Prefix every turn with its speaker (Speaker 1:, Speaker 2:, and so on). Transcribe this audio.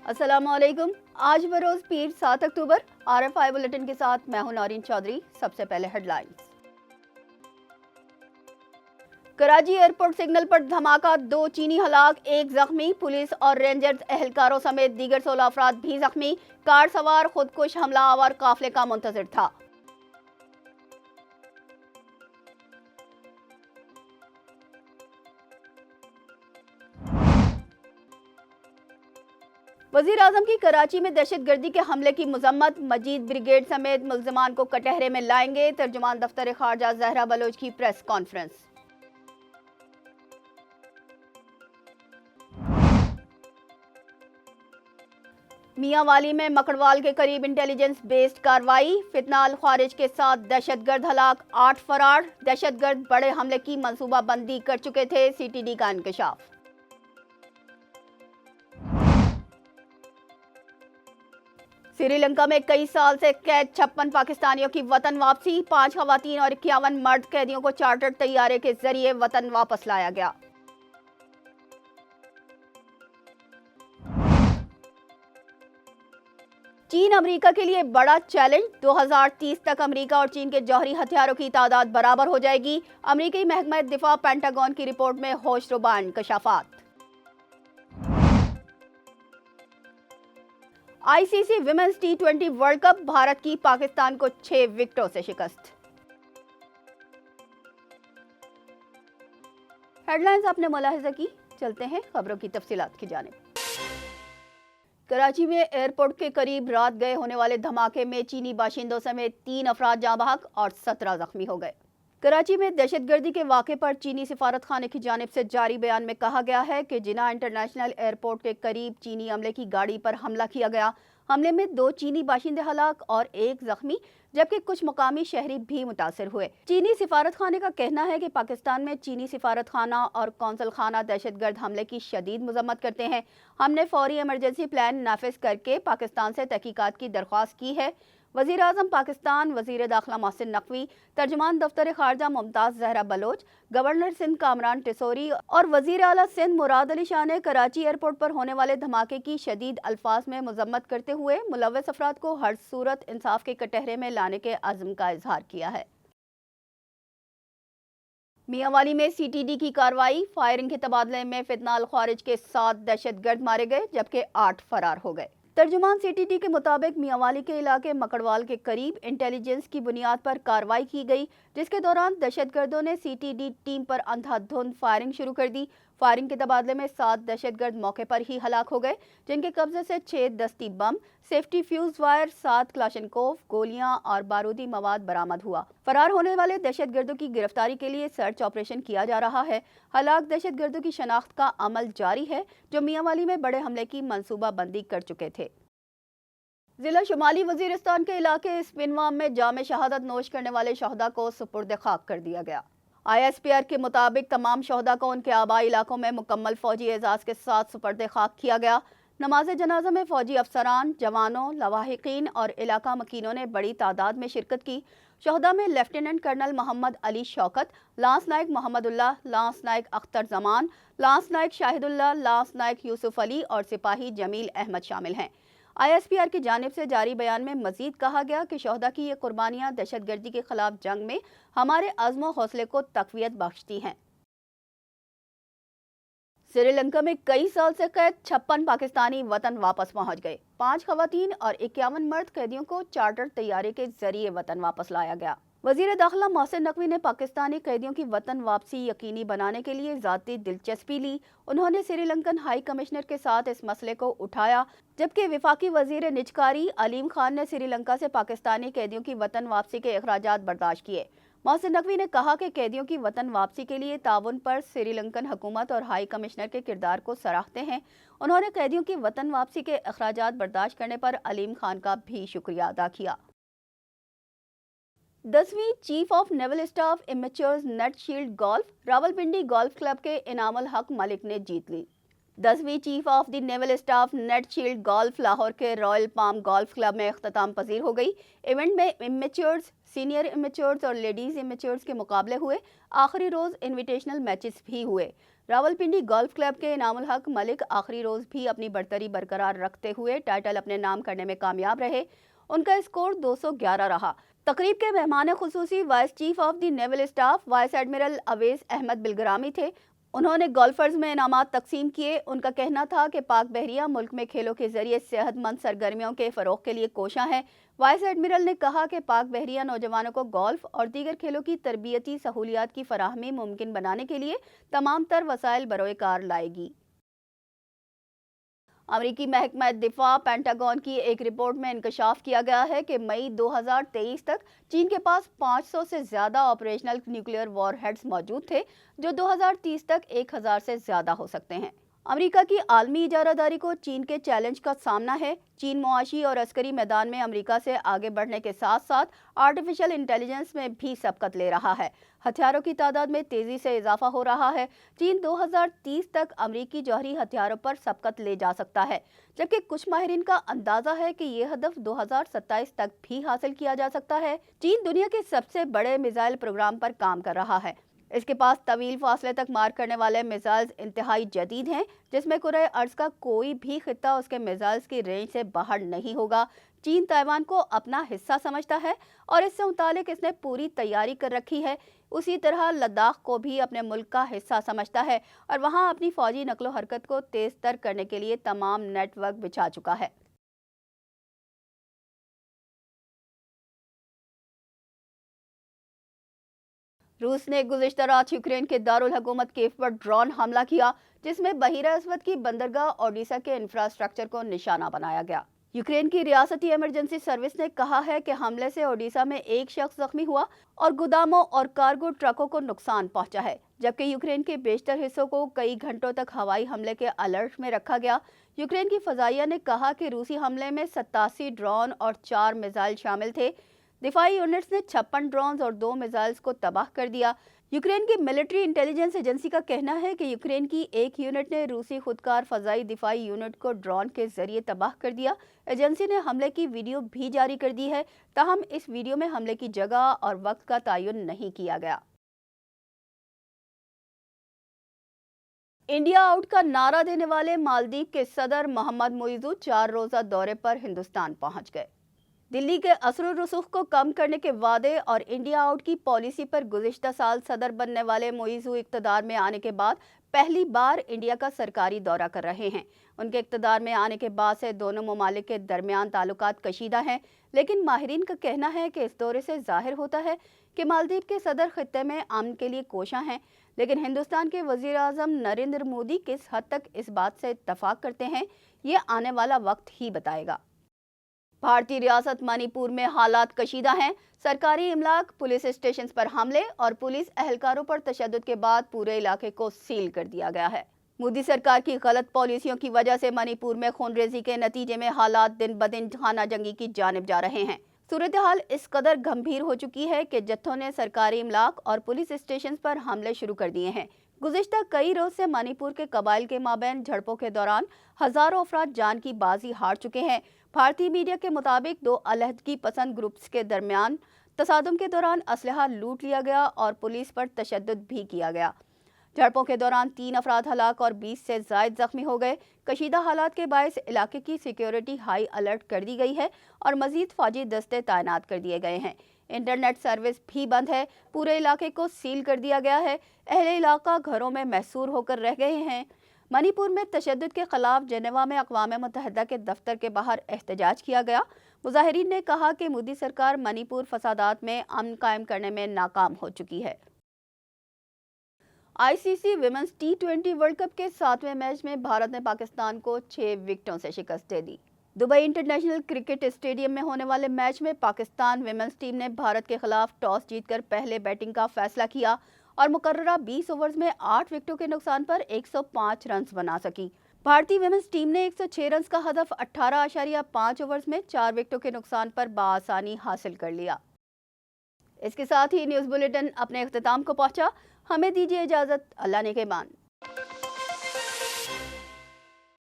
Speaker 1: السلام علیکم۔ آج بروز پیر 7 اکتوبر RFI بلیٹن کے ساتھ میں ہوں نورین چودھری۔ سب سے پہلے headlines. Karachi airport signal پر دھماکہ، 2 چینی ہلاک، 1 زخمی، پولیس اور رینجرز اہلکاروں سمیت دیگر 16 افراد بھی زخمی۔ کار سوار خودکش حملہ آور قافلے کا منتظر تھا۔ وزیر اعظم کی کراچی میں دہشت گردی کے حملے کی مذمت، مجید بریگیڈ سمیت ملزمان کو کٹہرے میں لائیں گے۔ ترجمان دفتر خارجہ زہرا بلوچ کی پریس کانفرنس۔ میاں والی میں مکڑوال کے قریب انٹیلیجنس بیسڈ کارروائی، فتنہ الخوارج کے ساتھ دہشت گرد ہلاک، 8 فرار۔ دہشت گرد بڑے حملے کی منصوبہ بندی کر چکے تھے، CTD کا انکشاف۔ سری لنکا میں کئی سال سے قید 56 پاکستانیوں کی وطن واپسی، 5 خواتین اور 51 مرد قیدیوں کو چارٹر طیارے کے ذریعے وطن واپس لایا گیا۔ چین امریکہ کے لیے بڑا چیلنج، 2030 تک امریکہ اور چین کے جوہری ہتھیاروں کی تعداد برابر ہو جائے گی۔ امریکی محکمہ دفاع پینٹاگون کی رپورٹ میں ہوش ربا انکشافات۔ ICC women's T20 world cup, Bharat کی پاکستان کو 6 وکٹوں سے شکست۔ ہیڈ لائنز آپ نے ملاحظہ کی، چلتے ہیں خبروں کی تفصیلات کی جانب۔ کراچی میں ایئرپورٹ کے قریب رات گئے ہونے والے دھماکے میں چینی باشندوں سمیت 3 افراد جاں بحق اور 17 زخمی ہو گئے۔ کراچی میں دہشت گردی کے واقعے پر چینی سفارت خانے کی جانب سے جاری بیان میں کہا گیا ہے کہ جناح انٹرنیشنل ایئرپورٹ کے قریب چینی عملے کی گاڑی پر حملہ کیا گیا۔ حملے میں 2 چینی باشندے ہلاک اور 1 زخمی، جبکہ کچھ مقامی شہری بھی متاثر ہوئے۔ چینی سفارت خانے کا کہنا ہے کہ پاکستان میں چینی سفارت خانہ اور قونصل خانہ دہشت گرد حملے کی شدید مذمت کرتے ہیں۔ ہم نے فوری ایمرجنسی پلان نافذ کر کے پاکستان سے تحقیقات کی درخواست کی ہے۔ وزیر اعظم پاکستان، وزیر داخلہ محسن نقوی، ترجمان دفتر خارجہ ممتاز زہرا بلوچ، گورنر سندھ کامران ٹیسوری اور وزیر اعلیٰ سندھ مراد علی شاہ نے کراچی ایئرپورٹ پر ہونے والے دھماکے کی شدید الفاظ میں مذمت کرتے ہوئے ملوث افراد کو ہر صورت انصاف کے کٹہرے میں لانے کے عزم کا اظہار کیا ہے۔ میاں والی میں CTD کی کارروائی، فائرنگ کے تبادلے میں فتنہ الخوارج کے 7 دہشت گرد مارے گئے، جبکہ 8 فرار ہو گئے۔ ترجمان CTD کے مطابق میاں والی کے علاقے مکڑوال کے قریب انٹیلیجنس کی بنیاد پر کارروائی کی گئی، جس کے دوران دہشت گردوں نے CTD ٹیم پر اندھا دھند فائرنگ شروع کر دی۔ فائرنگ کے تبادلے میں 7 دہشت گرد موقع پر ہی ہلاک ہو گئے، جن کے قبضے سے 6 دستی بم، سیفٹی فیوز وائر، 7 کلاشنکوف گولیاں اور بارودی مواد برآمد ہوا۔ فرار ہونے والے دہشت گردوں کی گرفتاری کے لیے سرچ آپریشن کیا جا رہا ہے۔ ہلاک دہشت گردوں کی شناخت کا عمل جاری ہے، جو میاں والی میں بڑے حملے کی منصوبہ بندی کر چکے تھے۔ ضلع شمالی وزیرستان کے علاقے اسپنوام میں جام شہادت نوش کرنے والے شہداء کو سپرد خاک کر دیا گیا۔ ISPR کے مطابق تمام شہداء کو ان کے آبائی علاقوں میں مکمل فوجی اعزاز کے ساتھ سپرد خاک کیا گیا۔ نماز جنازہ میں فوجی افسران، جوانوں، لواحقین اور علاقہ مکینوں نے بڑی تعداد میں شرکت کی۔ شہداء میں لیفٹیننٹ کرنل محمد علی شوکت، لانس نائک محمد اللہ، لانس نائک اختر زمان، لانس نائک شاہد اللہ، لانس نائک یوسف علی اور سپاہی جمیل احمد شامل ہیں۔ ISPR کی جانب سے جاری بیان میں مزید کہا گیا کہ شہداء کی یہ قربانیاں دہشت گردی کے خلاف جنگ میں ہمارے عزم و حوصلے کو تقویت بخشتی ہیں۔ سری لنکا میں کئی سال سے قید 56 پاکستانی وطن واپس پہنچ گئے، 5 خواتین اور 51 مرد قیدیوں کو چارٹر طیارے کے ذریعے وطن واپس لایا گیا۔ وزیر داخلہ محسن نقوی نے پاکستانی قیدیوں کی وطن واپسی یقینی بنانے کے لیے ذاتی دلچسپی لی۔ انہوں نے سری لنکن ہائی کمشنر کے ساتھ اس مسئلے کو اٹھایا، جبکہ وفاقی وزیر نجکاری علیم خان نے سری لنکا سے پاکستانی قیدیوں کی وطن واپسی کے اخراجات برداشت کیے۔ محسن نقوی نے کہا کہ قیدیوں کی وطن واپسی کے لیے تعاون پر سری لنکن حکومت اور ہائی کمشنر کے کردار کو سراہتے ہیں۔ انہوں نے قیدیوں کی وطن واپسی کے اخراجات برداشت کرنے پر علیم خان کا بھی شکریہ ادا کیا۔ 10ویں chief of naval staff amateurs net shield golf Rawalpindi golf club کے انعام الحق ملک نے جیت لی۔ 10वीं chief of the naval staff net shield golf Lahore के रॉयल पाम गोल्फ क्लब में अख्ताम पजीर हो गई। इवेंट में इमेच्योर्स, सीनियर इमेच्योर्स और लेडीज इमेच्योर्स के मुकाबले हुए। आखिरी रोज इन्विटेशनल मैचेस भी हुए। रावलपिंडी गोल्फ क्लब के इनामुल हक मलिक आखिरी रोज भी अपनी बढ़तरी बरकरार रखते हुए टाइटल अपने नाम करने में कामयाब रहे। उनका स्कोर 211 रहा। तकरीब के मेहमान खुसूसी vice chief of the naval staff vice admiral Awais Ahmed Bilgrami थे। उन्होंने गोल्फर्स में इनामात तकसीम किए। उनका कहना था कि पाक बहरिया मुल्क में खेलों के जरिए सेहतमंद सरगर्मियों के फ़रोग के लिए कोशां है। वाइस एडमिरल ने कहा कि पाक बहरिया नौजवानों को गोल्फ और दीगर खेलों की तरबियती सहूलियात की फराहमी मुमकिन बनाने के लिए तमाम तर वसाइल बरोए कार लाएगी। अमरीकी महकमा दिफा पेंटागन की एक रिपोर्ट में इंकशाफ किया गया है कि मई 2023 तक चीन के पास 500 से ज़्यादा ऑपरेशनल न्यूक्लियर वॉरहेड्स मौजूद थे, जो 2030 तक 1000 से ज़्यादा हो सकते हैं। अमेरिका की आलमी इजारादारी को चीन के चैलेंज का सामना है। चीन मुआशी और अस्करी मैदान में अमेरिका से आगे बढ़ने के साथ साथ आर्टिफिशियल इंटेलिजेंस में भी सबकत ले रहा है। हथियारों की तादाद में तेज़ी से इजाफा हो रहा है। चीन 2030 तक अमेरिकी जौहरी हथियारों पर सबकत ले जा सकता है, जबकि कुछ माहिरीन का अंदाजा है कि ये हदफ 2027 तक भी हासिल किया जा सकता है। चीन दुनिया के सबसे बड़े मिसाइल प्रोग्राम पर काम कर रहा है। इसके पास तवील फासले तक मार करने वाले मिसाइल्स इंतहाई जदीद हैं, जिसमें कुरे अर्ज का कोई भी खित्ता उसके मिसाइल्स की रेंज से बाहर नहीं होगा। चीन ताइवान को अपना हिस्सा समझता है और इससे मुतालिक इसने पूरी तैयारी कर रखी है। उसी तरह लद्दाख को भी अपने मुल्क का हिस्सा समझता है और वहाँ अपनी फौजी नकलो हरकत को तेज तर करने के लिए तमाम नेटवर्क बिछा चुका है। रूस ने गुज़िश्ता रात यूक्रेन के दारुल हुकूमत कीव पर ड्रोन हमला किया, जिसमें बहीरा अस्वद की बंदरगाह ओडिशा के इंफ्रास्ट्रक्चर को निशाना बनाया गया। यूक्रेन की रियासती इमरजेंसी सर्विस ने कहा है कि हमले से ओडिशा में एक शख्स जख्मी हुआ और गोदामों और कार्गो ट्रकों को नुकसान पहुंचा है, जबकि यूक्रेन के बेशतर हिस्सों को कई घंटों तक हवाई हमले के अलर्ट में रखा गया। यूक्रेन की फजाइया ने कहा कि रूसी हमले में 87 ड्रोन और 4 मिसाइल शामिल थे। दिफाई यूनिट्स ने 56 ड्रोन्स और 2 मिसाइल्स को तबाह कर दिया। यूक्रेन की मिलिट्री इंटेलिजेंस एजेंसी का कहना है कि यूक्रेन की एक यूनिट ने रूसी खुदकार फजाई दिफाई यूनिट को ड्रोन के जरिए तबाह कर दिया। एजेंसी ने हमले की वीडियो भी जारी कर दी है, ताहम इस वीडियो में हमले की जगह और वक्त का तयन नहीं किया गया। इंडिया आउट का नारा देने वाले मालदीव के सदर मोहम्मद मुइज़ू 4 रोज़ा दौरे पर हिंदुस्तान पहुंच गए। दिल्ली के असर रसूख को कम करने के वादे और इंडिया आउट की पॉलिसी पर गुज़िश्ता साल सदर बनने वाले मुइज़ू इक़्तिदार में आने के बाद पहली बार इंडिया का सरकारी दौरा कर रहे हैं। उनके इक़्तिदार में आने के बाद से दोनों ममालिक के दरमियान ताल्लुकात कशीदा हैं, लेकिन माहिरीन का कहना है कि इस दौरे से ज़ाहिर होता है कि मालदीव के सदर खित्ते में अमन के लिए कोशां हैं। लेकिन हिंदुस्तान के वज़ीर आज़म नरेंद्र मोदी किस हद तक इस बात से इत्तफाक करते हैं, ये आने वाला वक्त ही बताएगा। भारतीय रियासत मणिपुर में हालात कशीदा हैं। सरकारी इमलाक, पुलिस स्टेशन पर हमले और पुलिस एहलकारों पर तशद्दुद के बाद पूरे इलाके को सील कर दिया गया है। मोदी सरकार की गलत पॉलिसियों की वजह से मणिपुर में खूनरेजी के नतीजे में हालात दिन ब दिन खाना जंगी की जानिब जा रहे हैं। सूरत हाल इस कदर गंभीर हो चुकी है कि जत्थों ने सरकारी इमलाक और पुलिस स्टेशन पर हमले शुरू कर दिए हैं। गुज़िश्ता कई रोज से मणिपुर के कबाइल के माबैन झड़पों के दौरान हजारों अफराद जान की बाजी हार चुके हैं। भारतीय मीडिया के मुताबिक 2 अलहदगी पसंद ग्रुप्स के दरमियान तसादुम के दौरान असलहा लूट लिया गया और पुलिस पर तशद्दुद भी किया गया। झड़पों के दौरान 3 अफराद हलाक और 20 से ज़ायद जख्मी हो गए। कशीदा हालात के बायस इलाके की सिक्योरिटी हाई अलर्ट कर दी गई है और मजीद फौजी दस्ते तैनात कर दिए गए हैं। इंटरनेट सर्विस भी बंद है। पूरे इलाके को सील कर दिया गया है। अहले इलाका घरों में महसूर होकर रह गए हैं। मणिपुर में तशद्दुद के खिलाफ जेनेवा में अक़वाम मुत्तहिदा के दफ्तर के बाहर एहतजाज किया गया। मुजाहिरीन ने कहा कि मोदी सरकार मणिपुर फसादात में अमन कायम करने में नाकाम हो चुकी है। ICC women's T20 world cup के 7वें मैच में भारत ने पाकिस्तान को 6 विकेटों से शिकस्त दे दी। दुबई इंटरनेशनल क्रिकेट स्टेडियम में होने वाले मैच में पाकिस्तान विमेंस टीम ने भारत के खिलाफ टॉस जीतकर पहले बैटिंग का फैसला किया और मुकर्ररा 20 ओवर्स में 8 विकेटों के नुकसान पर 105 रन बना सकी। भारतीय विमेंस टीम ने 106 रन का हदफ 18.5 ओवर्स में 4 विकेटों के नुकसान पर बआसानी हासिल कर लिया। इसके साथ ही न्यूज़ बुलेटिन अपने इख्तिताम को पहुंचा। हमें दीजिए इजाज़त। अल्लाह ने के मान।